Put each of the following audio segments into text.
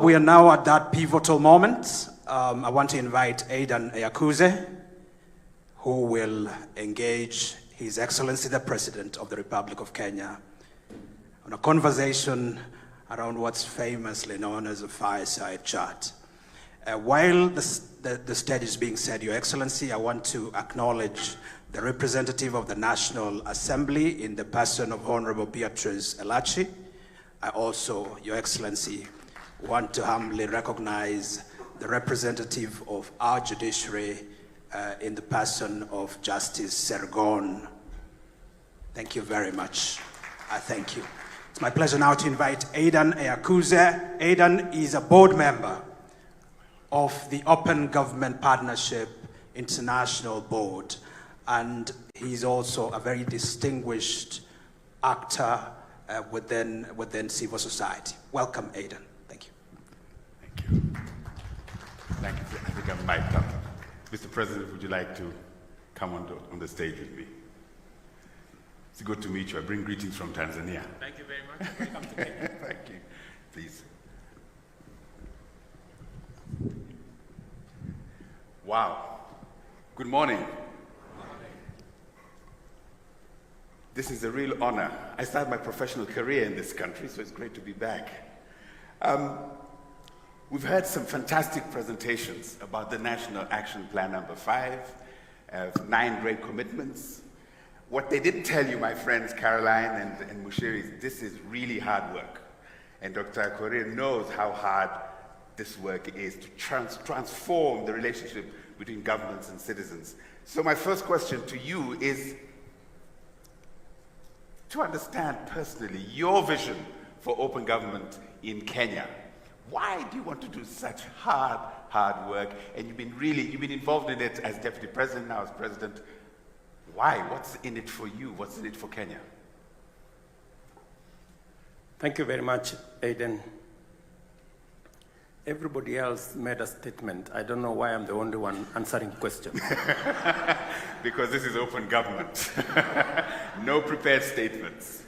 We are now at that pivotal moment. I want to invite Aidan Eyakuze, who will engage His Excellency the President of the Republic of Kenya on a conversation around what's famously known as a fireside chat. While the stage is being set, Your Excellency, I want to acknowledge the representative of the National Assembly in the person of Honorable Beatrice Elachi. I also, Your Excellency, want to humbly recognize the representative of our judiciary in the person of Justice Sergon. Thank you very much. I thank you. It's my pleasure now to invite Aidan Eyakuze. Aidan is a board member of the Open Government Partnership International Board, and he's also a very distinguished actor within civil society. Welcome, Aidan. Thank you. Thank you. Thank you. I think I'm mic'd up. Mr. President, would you like to come on the stage with me? It's good to meet you. I bring greetings from Tanzania. Thank you very much. Welcome to Kenya. Thank you. Please. Wow. Good morning. This is a real honor. I started my professional career in this country, so it's great to be back. We've heard some fantastic presentations about the National Action Plan number 5, 9 great commitments. What they didn't tell you, my friends Caroline and Mushiri, is this is really hard work. And Dr. Korea knows how hard this work is to transform the relationship between governments and citizens. So my first question to you is to understand personally your vision for open government in Kenya. Why do you want to do such hard work? And you've been involved in it as Deputy President, now as President. Why? What's in it for you? What's in it for Kenya? Thank you very much, Aidan. Everybody else made a statement. I don't know why I'm the only one answering questions. Because this is open government. No prepared statements.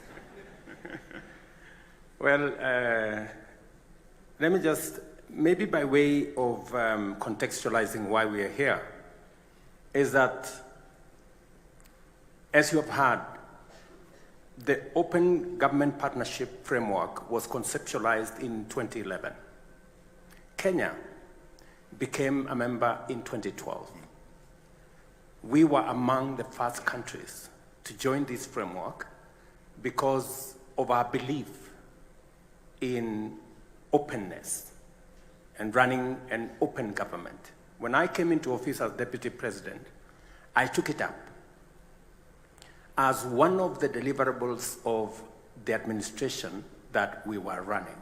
Well, let me just, maybe by way of contextualizing why we are here, is that, as you have heard, the Open Government Partnership Framework was conceptualized in 2011. Kenya became a member in 2012. We were among the first countries to join this framework because of our belief in openness and running an open government. When I came into office as Deputy President, I took it up as one of the deliverables of the administration that we were running.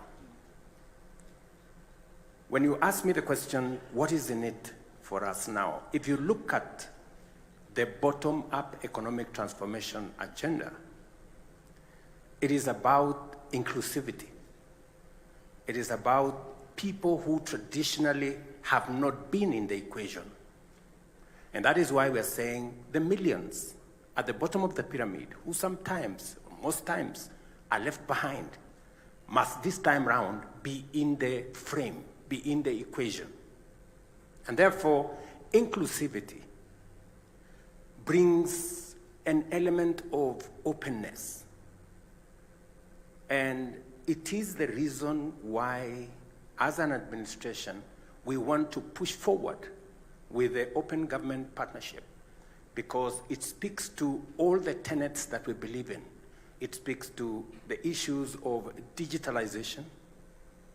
When you ask me the question, what is in it for us now? If you look at the bottom-up economic transformation agenda, it is about inclusivity. It is about people who traditionally have not been in the equation. And that is why we're saying the millions at the bottom of the pyramid, who sometimes, most times, are left behind, must this time round be in the frame, be in the equation. And therefore, inclusivity brings an element of openness. And it is the reason why, as an administration, we want to push forward with the Open Government Partnership, because it speaks to all the tenets that we believe in. It speaks to the issues of digitalization.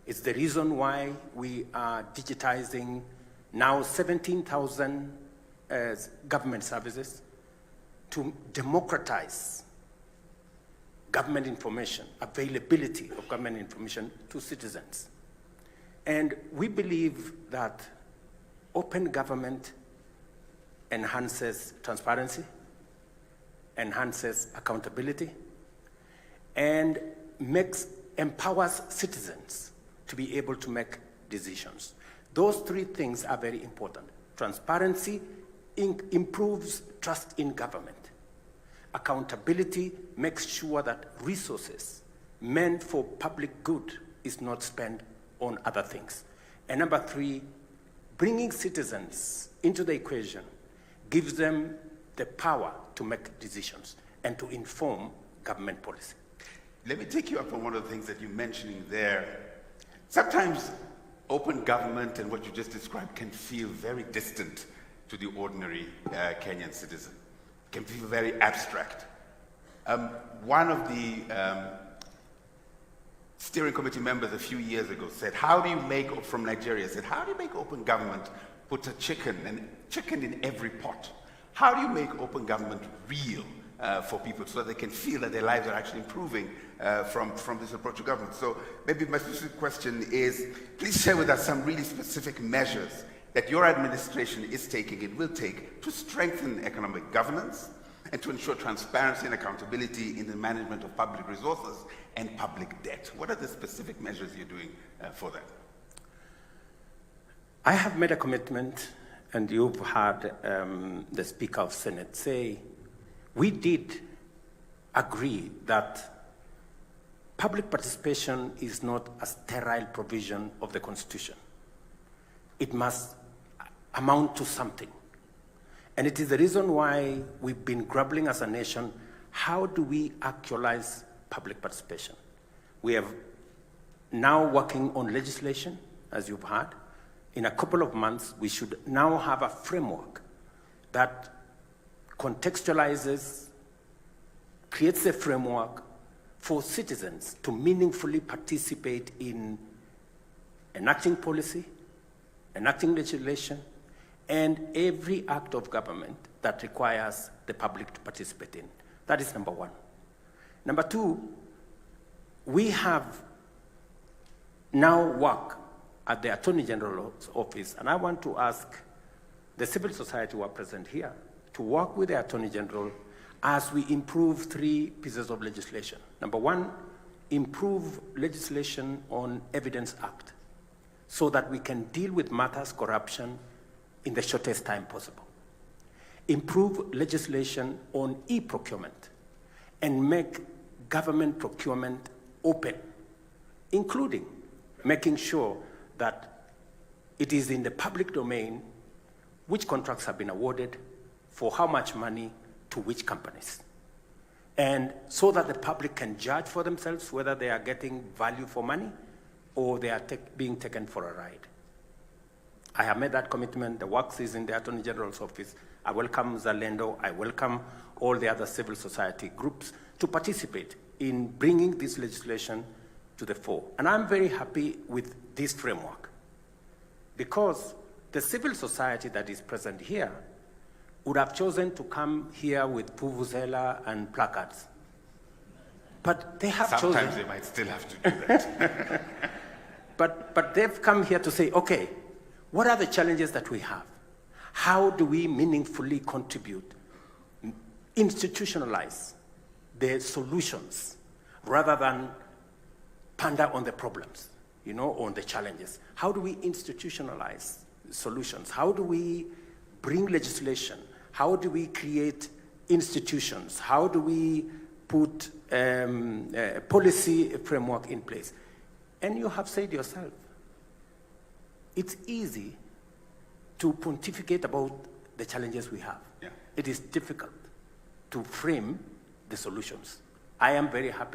It's the reason why we are digitizing now 17,000 government services to democratize government information, availability of government information to citizens. And we believe that open government enhances transparency, enhances accountability, and empowers citizens to be able to make decisions. Those three things are very important. Transparency improves trust in government. Accountability makes sure that resources meant for public good is not spent on other things. And number three, bringing citizens into the equation gives them the power to make decisions and to inform government policy. Let me take you up on one of the things that you're mentioning there. Sometimes open government and what you just described can feel very distant to the ordinary Kenyan citizen. It can feel very abstract. One of the steering committee members a few years ago said, from Nigeria, said, how do you make open government put a chicken in every pot? How do you make open government real for people so that they can feel that their lives are actually improving from this approach to government? So maybe my specific question is, please share with us some really specific measures that your administration is taking and will take to strengthen economic governance and to ensure transparency and accountability in the management of public resources and public debt. What are the specific measures you're doing for that? I have made a commitment, and you've heard the Speaker of Senate say, we did agree that public participation is not a sterile provision of the Constitution. It must amount to something. And it is the reason why we've been grappling as a nation, how do we actualize public participation? We are now working on legislation, as you've heard. In a couple of months, we should now have a framework that contextualizes, creates a framework for citizens to meaningfully participate in enacting policy, enacting legislation, and every act of government that requires the public to participate in. That is number one. Number two, we have now work at the Attorney General's office, and I want to ask the civil society who are present here to work with the Attorney General as we improve three pieces of legislation. Number one, improve legislation on Evidence Act so that we can deal with matters corruption in the shortest time possible. Improve legislation on e-procurement and make government procurement open, including making sure that it is in the public domain which contracts have been awarded, for how much money, to which companies. And so that the public can judge for themselves whether they are getting value for money or they are being taken for a ride. I have made that commitment. The work is in the Attorney General's office. I welcome Zalendo. I welcome all the other civil society groups to participate in bringing this legislation to the fore. And I'm very happy with this framework because the civil society that is present here would have chosen to come here with vuvuzela and placards. But they have chosen... Sometimes they might still have to do that. But they've come here to say, okay, what are the challenges that we have? How do we meaningfully contribute, institutionalize the solutions rather than ponder on the problems, on the challenges? How do we institutionalize solutions? How do we bring legislation? How do we create institutions? How do we put a policy framework in place? And you have said yourself, it's easy to pontificate about the challenges we have. Yeah. It is difficult to frame the solutions. I am very happy